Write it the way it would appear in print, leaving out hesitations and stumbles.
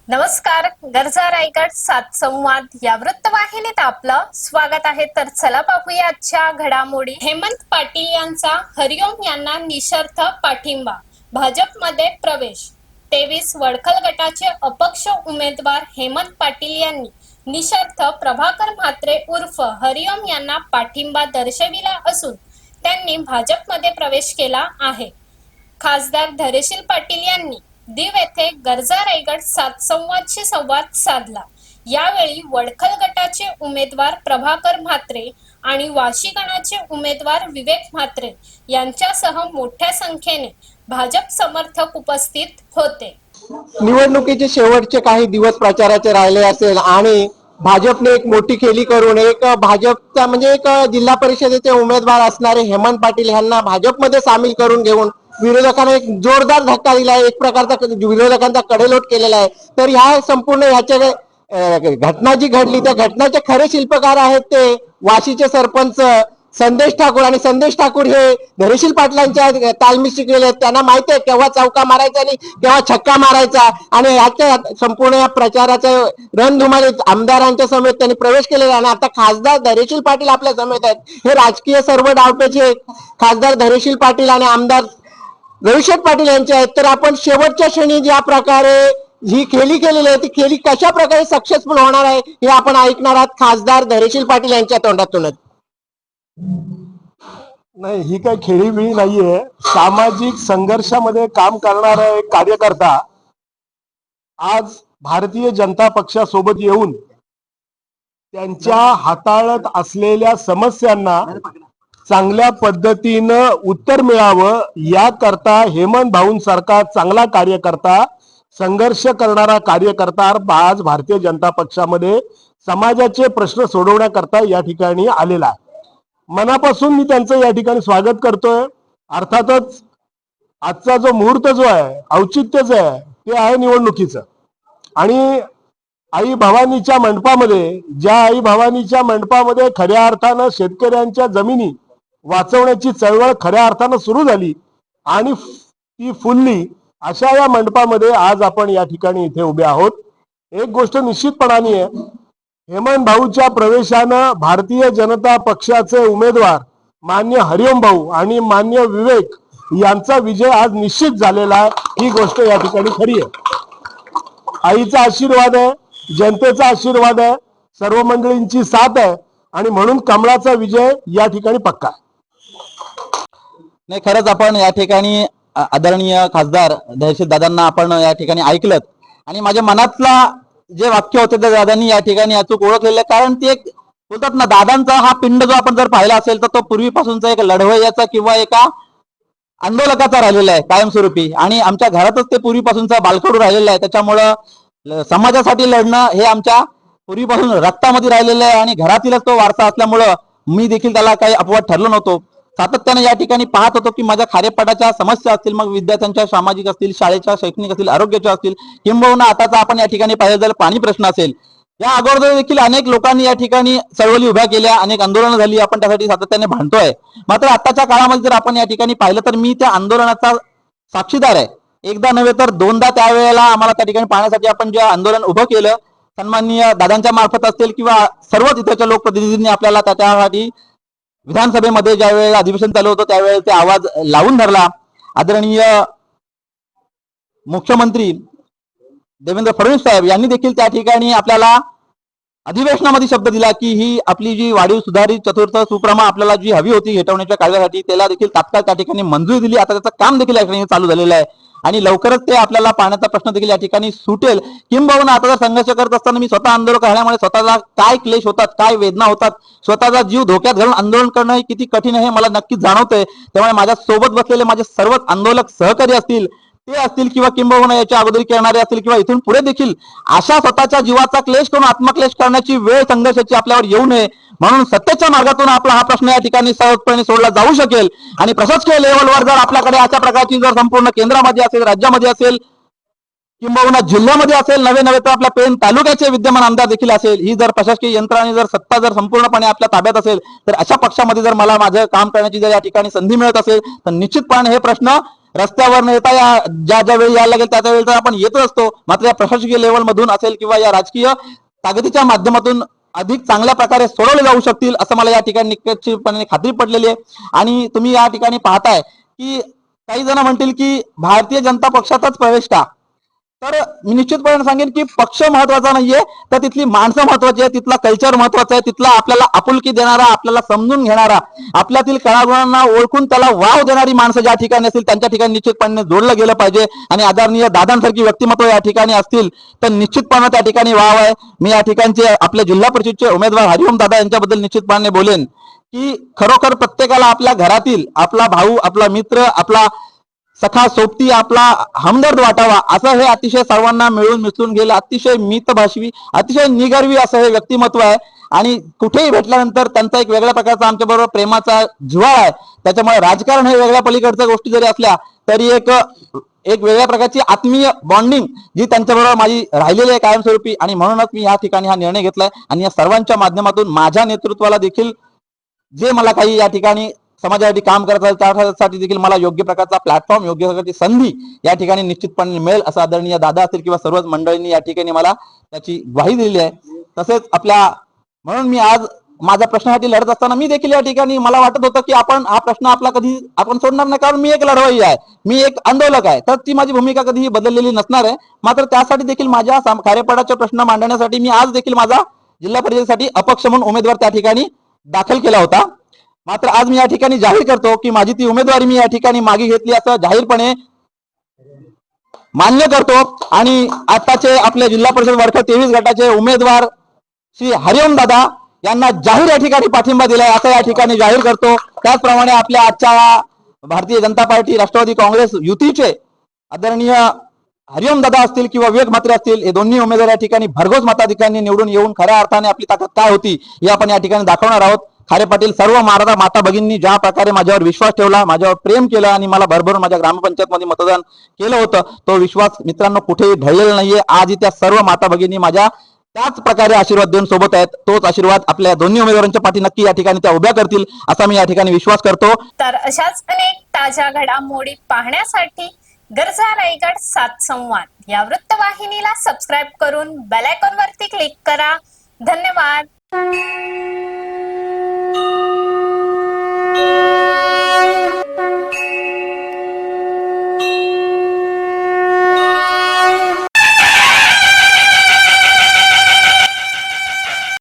नमस्कार. गरजा रायगड सात संवाद या वृत्तवाहिनीत आपलं स्वागत आहे. तर चला पाहूया आजच्या घडामोडी. हेमंत पाटील यांचा हरिओम यांना निशर्थ पाठिंबा, भाजपमध्ये प्रवेश. 23 वडखल गटाचे अपक्ष उमेदवार हेमंत पाटील यांनी निशर्थ प्रभाकर म्हात्रे उर्फ हरिओम यांना पाठिंबा दर्शविला असून त्यांनी भाजपमध्ये प्रवेश केला आहे. खासदार धैर्यशील पाटील यांनी दीव येथे गरजा रायगड सात संवादशी संवाद साधला. यावेळी वडखल गटाचे उमेदवार प्रभाकर म्हात्रे आणि वाशी गणाचे उमेदवार विवेक म्हात्रे यांच्यासह मोठ्या संख्येने भाजप समर्थक उपस्थित होते. निवडणुकीचे शेवटचे काही दिवस प्रचाराचे राहिले असेल आणि भाजपने एक मोठी खेळी करून एक भाजपचा म्हणजे एक जिल्हा परिषदेचे उमेदवार असणारे हेमंत पाटील यांना भाजपमध्ये सामील करून घेऊन विरोधकांना एक जोरदार धक्का दिला आहे. एक प्रकारचा विरोधकांचा कडेलोट केलेला आहे. तर ह्या संपूर्ण ह्याच्या घटना जी घडली त्या घटनाचे खरे शिल्पकार आहेत ते वाशीचे सरपंच संदेश ठाकूर. आणि संदेश ठाकूर हे धैर्यशील पाटलांच्या तालमीत शिकलेले, त्यांना माहिती आहे केव्हा चौका मारायचा आणि केव्हा छक्का मारायचा. आणि ह्याच्या संपूर्ण या प्रचाराचं रणधुमाळीत आमदारांच्या समेत त्यांनी प्रवेश केलेला आणि आता खासदार धैर्यशील पाटील आपल्या समेत आहेत. हे राजकीय सर्व डावपेचे खासदार धैर्यशील पाटील आणि आमदार रविशेठ पाटील यांचे आहेत. तर आपण शेवटच्या क्षणी ज्या प्रकारे ही खेळी केलेली आहे ती खेळी कशा प्रकारे सक्सेसफुल होणार आहे हे आपण ऐकणार आहात खासदार धैर्यशील पाटील यांच्या तोंडातूनच. नाही, ही काही खेळीबिळी नाहीये. सामाजिक संघर्षामध्ये काम करणारा एक कार्यकर्ता आज भारतीय जनता पक्षासोबत येऊन त्यांच्या हाताळत असलेल्या समस्यांना चांगल्या पद्धतीनं उत्तर मिळावं याकरता हेमंत भाऊंसारखा चांगला कार्यकर्ता, संघर्ष करणारा कार्यकर्ता आज भारतीय जनता पक्षामध्ये समाजाचे प्रश्न सोडवण्याकरता या ठिकाणी आलेला आहे. मनापासून मी त्यांचं या ठिकाणी स्वागत करतोय. अर्थातच आजचा जो मुहूर्त जो आहे, औचित्यच आहे, ते आहे निवडणुकीचं. आणि आई भवानीच्या मंडपामध्ये, ज्या आई भवानीच्या मंडपामध्ये खऱ्या अर्थानं शेतकऱ्यांच्या जमिनी वाचवण्याची चळवळ खऱ्या अर्थानं सुरू झाली आणि ती फुलली, अशा या मंडपामध्ये आज आपण या ठिकाणी इथे उभे आहोत. एक गोष्ट निश्चितपणाने आहे, हेमंत भाऊच्या प्रवेशानं भारतीय जनता पक्षाचे उमेदवार मान्य हरिओम भाऊ आणि मान्य विवेक यांचा विजय आज निश्चित झालेला आहे. ही गोष्ट या ठिकाणी खरी आहे. आईचा आशीर्वाद आहे, जनतेचा आशीर्वाद आहे, सर्व मंडळींची साथ आहे आणि म्हणून कमळाचा विजय या ठिकाणी पक्का आहे. नाही, खरंच आपण या ठिकाणी आदरणीय खासदार धैर्यशील दादांना आपण या ठिकाणी ऐकलत आणि माझ्या मनातला जे वाक्य होते त्या दादांनी या ठिकाणी अचूक ओळखलेलं. कारण ते एक बोलतात ना, दादांचा हा पिंड जो आपण जर पाहिला असेल तर तो पूर्वीपासूनचा एक लढवय्याचा किंवा एका आंदोलकाचा राहिलेला आहे कायमस्वरूपी. आणि आमच्या घरातच ते पूर्वीपासूनचा बालकडू राहिलेला आहे. त्याच्यामुळं समाजासाठी लढणं हे आमच्या पूर्वीपासून रक्तामध्ये राहिलेलं आहे आणि घरातीलच तो वारसा असल्यामुळं मी देखील त्याला काही अपवाद ठरलो नव्हतो. सातत्याने या ठिकाणी पाहत होतो की माझ्या खारेपाटाच्या समस्या असतील, मग विद्यार्थ्यांच्या सामाजिक असतील, शाळेच्या शैक्षणिक असतील, आरोग्याच्या असतील, किंबहुना आताचा आपण या ठिकाणी पाहिलं तर पाणी प्रश्न असेल, या अगोदर देखील अनेक लोकांनी या ठिकाणी चळवळी उभ्या केल्या, अनेक आंदोलनं झाली, आपण त्यासाठी सातत्याने भांडतोय. मात्र आताच्या काळामध्ये जर आपण या ठिकाणी पाहिलं तर मी त्या आंदोलनाचा साक्षीदार आहे. एकदा नव्हे तर दोनदा त्यावेळेला आम्हाला त्या ठिकाणी पाहण्यासाठी आपण जे आंदोलन उभं केलं, सन्माननीय दादांच्या मार्फत असतील किंवा सर्वच इथच्या लोकप्रतिनिधींनी आपल्याला त्याच्यासाठी विधानसभेमध्ये ज्या वेळेला अधिवेशन चालू होतं त्यावेळेला ते आवाज लावून धरला. आदरणीय मुख्यमंत्री देवेंद्र फडणवीस साहेब यांनी देखील त्या ठिकाणी आपल्याला अधिवेशनामध्ये शब्द दिला की ही आपली जी वाढीव सुधारित चतुर्थ सुप्रमा आपल्याला जी हवी होती हेटवण्याच्या कायद्यासाठी, त्याला देखील तात्काळ त्या ठिकाणी मंजुरी दिली. आता त्याचं काम देखील या ठिकाणी चालू झालेलं आहे आणि लवकरच ते आपल्याला पाहण्याचा प्रश्न देखील या ठिकाणी सुटेल. किंबहुना आता जर संघर्ष करत असताना मी स्वतः आंदोलक राहिल्यामुळे स्वतःला काय क्लेश होतात, काय वेदना होतात, स्वतःचा जीव धोक्यात घालून आंदोलन करणं हे किती कठीण आहे हे मला नक्कीच जाणवतंय. त्यामुळे माझ्या सोबत बसलेले माझे सर्वच आंदोलक सहकारी असतील ते असतील किंवा किंबहुना याच्या अगोदर करणारे असतील किंवा इथून पुढे देखील अशा स्वतःच्या जीवाचा क्लेश करून आत्मक्लेश करण्याची वेळ संघर्षाची आपल्यावर येऊ नये, म्हणून सत्तेच्या मार्गातून आपला हा प्रश्न या ठिकाणी सहजपणे सोडला जाऊ शकेल. आणि प्रशासकीय लेवलवर जर आपल्याकडे अशा प्रकारची जर संपूर्ण केंद्रामध्ये असेल, राज्यामध्ये असेल किंबहुना जिल्ह्यामध्ये असेल, नवे नवे तर आपल्या पेन तालुक्याचे विद्यमान आमदार देखील असेल, ही जर प्रशासकीय यंत्रणा जर सत्ता जर संपूर्णपणे आपल्या ताब्यात असेल तर अशा पक्षामध्ये जर मला माझं काम करण्याची जर या ठिकाणी संधी मिळत असेल तर निश्चितपणे हे प्रश्न रस्त्यावर न येता या ज्या ज्या वेळी यायला लागेल त्या त्या वेळी तर आपण येतच असतो, मात्र या प्रशासकीय लेवल मधून असेल किंवा या राजकीय ताकदीच्या माध्यमातून अधिक चांगल्या प्रकारे सोडवले जाऊ शकतील असं मला या ठिकाणी निश्चितपणे खात्री पडलेली आहे. आणि तुम्ही या ठिकाणी पाहताय की काही जण म्हणतील की भारतीय जनता पक्षातच प्रवेश का, तर मी निश्चितपणे सांगेन की पक्ष महत्वाचा नाहीये, तर तिथली माणसं महत्वाची आहे, तिथला कल्चर महत्वाचा आहे, तिथला आपल्याला आपुलकी देणारा, आपल्याला समजून घेणारा, आपल्यातील कलागुणांना ओळखून त्याला वाव देणारी माणसं ज्या ठिकाणी असतील त्यांच्या ठिकाणी निश्चितपणे जोडलं गेलं पाहिजे. आणि आदरणीय दादांसारखी व्यक्तिमत्व या ठिकाणी असतील तर निश्चितपणे त्या ठिकाणी वाव आहे. मी या ठिकाणचे आपल्या जिल्हा परिषदचे उमेदवार हरिओम दादा यांच्याबद्दल निश्चितपणे बोलेन की खरोखर प्रत्येकाला आपल्या घरातील आपला भाऊ, आपला मित्र, आपला सखा सोबती, आपला हमदर्द वाटावा असं हे अतिशय सर्वांना मिळून मिसळून गेलं, अतिशय मितभाषवी, अतिशय निगर्वी असं हे व्यक्तिमत्व आहे. आणि कुठेही भेटल्यानंतर त्यांचा एक वेगळ्या प्रकारचा आमच्या बरोबर प्रेमाचा जिव्हाळा आहे. त्याच्यामुळे राजकारण हे वेगळ्या पलीकडच्या गोष्टी जरी असल्या तरी एक वेगळ्या प्रकारची आत्मीय बॉन्डिंग जी त्यांच्याबरोबर माझी राहिलेली आहे कायमस्वरूपी. आणि म्हणूनच मी या ठिकाणी हा निर्णय घेतलाय. आणि या सर्वांच्या माध्यमातून माझ्या नेतृत्वाला देखील जे मला काही या ठिकाणी समाजासाठी काम करत असेल त्यासाठी देखील मला योग्य प्रकारचा प्लॅटफॉर्म, योग्य प्रकारची संधी या ठिकाणी निश्चितपणे मिळेल असं आदरणीय दादा असतील किंवा सर्वच मंडळींनी या ठिकाणी मला त्याची ग्वाही दिलेली आहे. तसेच म्हणून मी आज माझ्या प्रश्नासाठी लढत असताना मी देखील या ठिकाणी मला वाटत होतं की हा प्रश्न आपला कधी आपण सोडणार नाही, कारण मी एक लढवय्या आहे, मी एक आंदोलक आहे, तर ती माझी भूमिका कधीही बदललेली नसणार आहे. मात्र त्यासाठी देखील माझ्या कार्यपडाचे प्रश्न मांडण्यासाठी मी आज देखील माझा जिल्हा परिषदेसाठी अपक्ष म्हणून उमेदवार त्या ठिकाणी दाखल केला होता. मात्र आज मी या ठिकाणी जाहीर करतो की माझी ती उमेदवारी मी या ठिकाणी मागे घेतली असं जाहीरपणे मान्य करतो. आणि आताचे आपले जिल्हा परिषद वर्ग 23 गटाचे उमेदवार श्री हरिओम दादा यांना जाहीर या ठिकाणी पाठिंबा दिलाय असं या ठिकाणी जाहीर करतो. त्याचप्रमाणे आपल्या आजच्या भारतीय जनता पार्टी, राष्ट्रवादी काँग्रेस युतीचे आदरणीय हरिओम दादा असतील किंवा विवेक म्हात्रे असतील, हे दोन्ही उमेदवार या ठिकाणी भरघोस मताधिक्यांनी निवडून येऊन खऱ्या अर्थाने आपली ताकद काय होती हे आपण या ठिकाणी दाखवणार आहोत. खारे पाटील सर्व माता भगिनींनी ज्या प्रकारे माझ्यावर विश्वास ठेवला, माझ्यावर प्रेम केलं आणि मला भरभरून माझ्या ग्रामपंचायत मध्ये मतदान केलं होतं, तो विश्वास मित्रांनो कुठेही ढळलेला नाहीये. आजही त्या सर्व माता भगिनी माझ्या त्याच प्रकारे आशीर्वाद देऊन सोबत आहेत. तोच आशीर्वाद आपल्या दोन्ही उमेदवारांच्या पाठी नक्की या ठिकाणी त्या उभ्या करतील असा मी या ठिकाणी विश्वास करतो. तर अशाच अनेक ताज्या घडामोडी पाहण्यासाठी गरजा रायगड 7 संवाद या वृत्तवाहिनीला सबस्क्राईब करून बेल आयकॉन वरती क्लिक करा. धन्यवाद.